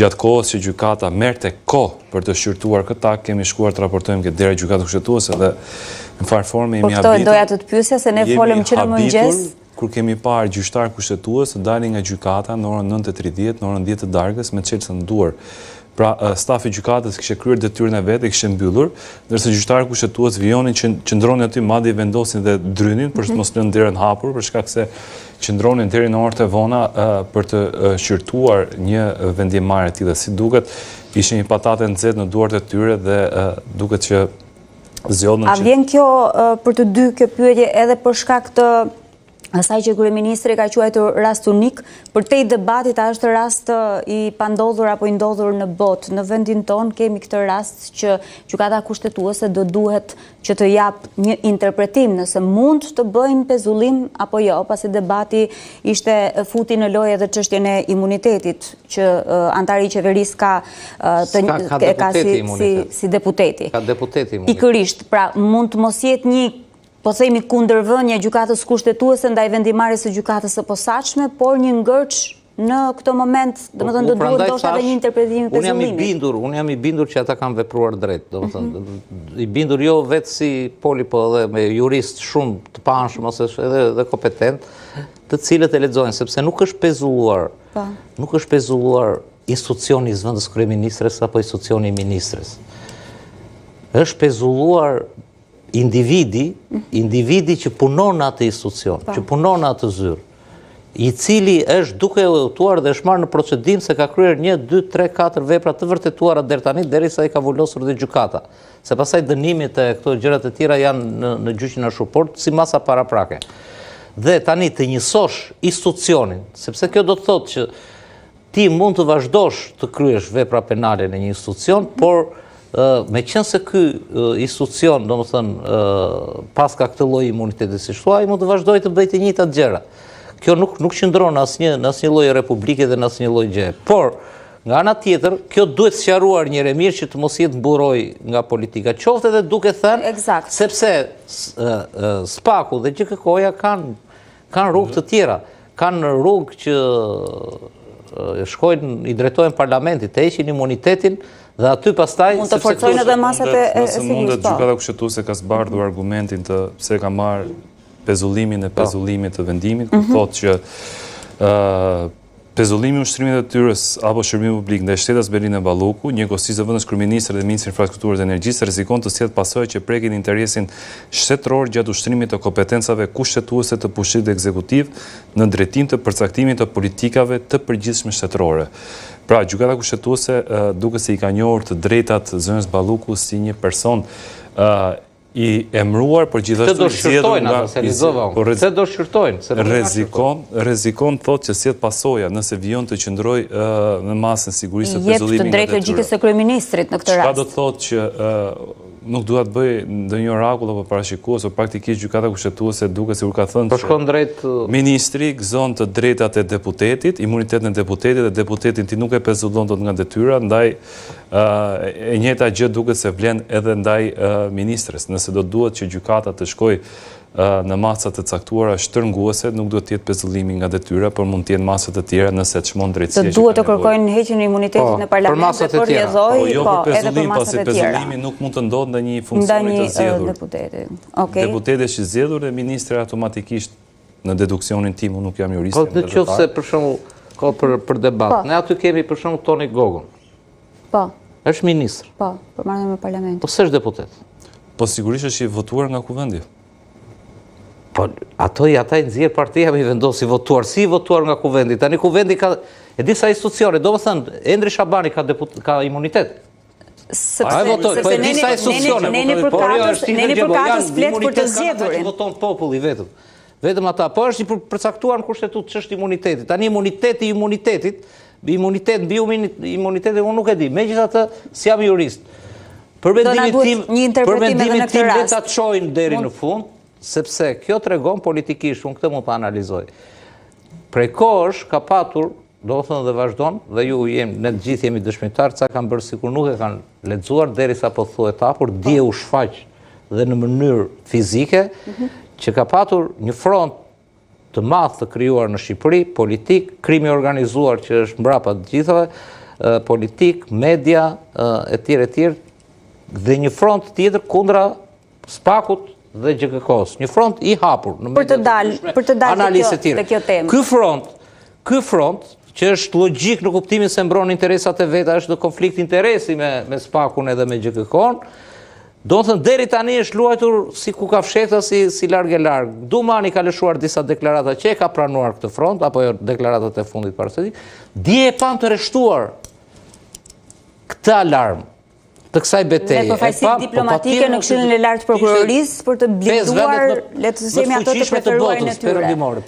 Gjatë kohës që gjykata merrte kohë për të shqyrtuar këtë akt, kemi shkuar të raportojmë këtë deri gjykatës kushtetuese dhe në farë forme jemi habitur. Po doja të pyesja se ne folëm që në mëngjes. Kur kemi parë gjyqtar kushtetues të dalin nga gjykata në orën 9:30, në orën 10 të darkës me çelësën në duar. Pra, stafi gjykatës kishte kryer detyrën e vet, e kishte mbyllur, ndërsa gjyqtarët kushtetues vijonin që qëndronin aty, madje vendosin dhe drynin për të mos lënë derën hapur, për shkak se qëndronin deri në orët e vona për të shqyrtuar një vendimmarrje e tillë. Si duket, ishte një patate nxehtë në duart e tyre dhe duket që zgjodhën. A vjen kjo për të dy kjo pyetje edhe për shkak të asaj që kryeministri ka quajtur rast unik, përtej debatit a është rast i pandodhur apo i ndodhur në botë. Në vendin ton kemi këtë rast që gjykata kushtetuese do duhet që të jap një interpretim nëse mund të bëjnë pezullim apo jo, pasi debati ishte futi në lojë edhe çështjen e imunitetit që antari i qeverisë ka si deputeti. Ka deputeti imunitet. Pikërisht, pra mund të mos jetë një po themi kundërvënie gjykatës kushtetuese ndaj vendimarrjes së gjykatës së posaçme, por një ngërç në këtë moment, domethënë do duhet ndoshta edhe një interpretim të pezullimit. Unë jam i bindur që ata kanë vepruar drejt, domethënë i bindur jo vetë si poli, po edhe me jurist shumë të panshëm ose edhe kompetent, të cilët e lexojnë, sepse nuk është pezulluar institucioni i zëvendës kryeministres apo institucioni i ministres. Është pezulluar individi që punon në atë institucion, që punon në atë zyrë, i cili është duke u udhëtuar dhe është marrë në procedim se ka kryer 1, 2, 3, 4 vepra të vërtetuara deri tani, derisa i ka vullosur dhe gjykata. Se pastaj dënimit e këto gjërat e tjera janë në gjyqin e Shuport si masa paraprake. Dhe tani të njësosh institucionin, sepse kjo do të thotë që ti mund të vazhdosh të kryesh vepra penale në një institucion, por me qenë se ky institucion, domethënë, pas ka këtë lloj imuniteti si thua, ai mund të vazhdojë të bëjë të njëjtat gjëra. Kjo nuk qëndron në asnjë lloj republike dhe në asnjë lloj gjë. Por nga ana tjetër, kjo duhet sqaruar njëherë që të mos jetë mburoj nga politika. Qoftë edhe duke thënë, sepse SPAK-u dhe GKK-ja kanë rrugë të tjera, kanë rrugë që shkojnë, i drejtojnë parlamentit, të heqin imunitetin dhe aty pastaj mund të forcojnë edhe masat e nëse mundet gjykata kushtetuese ka zbardhur argumentin të pse ka marrë pezullimin e pezullimit të vendimit, ku thotë që pezullimi i ushtrimit të detyrës apo shërbimi publik ndaj shtetas Berline Balluku, njëkohësisht zëvendës kryeministër dhe ministri i infrastrukturës dhe energjisë rrezikon të sjellë pasojë që prekin interesin shtetëror gjatë ushtrimit të kompetencave kushtetuese të pushtetit ekzekutiv në drejtim të përcaktimit të politikave të përgjithshme shtetërore. Pra, gjykata kushtetuese duket se i ka njohur të drejtat zëvendës Balluku si një person i emruar, por gjithashtu zgjedhur nga se do shqyrtojnë. Rrezikon thotë që sjell pasoja nëse vijon të qëndroj në masën sigurisë të pezullimit. Jep të drejtë logjikës së kryeministrit në këtë rast. Çfarë do të thotë që nuk dua të bëj ndonjë orakull apo parashikues, por praktikisht gjykata kushtetuese duket sikur ka thënë që ministri gëzon të drejtat e deputetit, imunitetin e deputetit dhe deputetin ti nuk e pezullon dot nga detyra, ndaj e njëjta gjë duket se vlen edhe ndaj ministres. Nëse do duhet që gjykata të shkojë në masat të caktuara shtrënguese, nuk duhet të jetë pezullimi nga detyra, por mund të jenë masat të tjera nëse çmon drejtësia. Të duhet të kërkojnë heqjen e imunitetit në parlament për rrjedhoj, edhe për masat e tjera. Pezullimi nuk mund të ndodhë ndaj një funksioni të zgjedhur. Deputeti është i zgjedhur dhe ministri automatikisht në deduksionin tim, unë nuk jam jurist. Po nëse për shembull për debat, ne aty kemi për shembull Toni Gogun. Po. Është ministër. Po, për marrjen me parlament. Po s'është deputet. Po sigurisht është i votuar nga kuvendi. Po ata i nxjerr partia me vendos i votuar, si i votuar nga kuvendi. Tani kuvendi ka disa institucione, domethënë Endri Shabani ka imunitet. Sepse disa institucione, ne për katës flet për të zgjedhurin. Voton populli vetëm. Vetëm ata, po është i përcaktuar në kushtetutë ç'është imuniteti. Tani imuniteti i imunitetit, imunitet mbi imunitetin unë nuk e di. Megjithatë, si jam jurist. Për mendimin tim le ta çojnë deri në fund, sepse kjo tregon politikisht, unë këtë mund ta analizoj. Prej kohësh ka patur, do të thënë dhe vazhdon, dhe ju ne të gjithë jemi dëshmitar, ca kanë bërë sikur nuk e kanë lexuar derisa po thuhet hapur, dje u shfaq dhe në mënyrë fizike, që ka patur një front të madh të krijuar në Shqipëri, politik, krimi organizuar që është mbrapa të gjithave, politik, media, e tjerë, dhe një front tjetër kundra SPAK-ut dhe GKK-s. Një front i hapur. Për të dalë të kjo temë. Ky front, që është logjik në kuptimin se mbron interesat e veta, është në konflikt interesi me SPAK-un edhe me GKK-n, do të thënë deri tani është luajtur si ku ka fshehta, si larg e larg. Dumani ka lëshuar disa deklarata që e ka pranuar këtë front, apo deklaratat e fundit parasitetit. Dje e pam të rreshtuar këtë alarm të kësaj betejë. Me përfaqësi diplomatike në Këshillin e Lartë të Prokurorisë për të blinduar, le të themi, ato të preferuarin e tyre.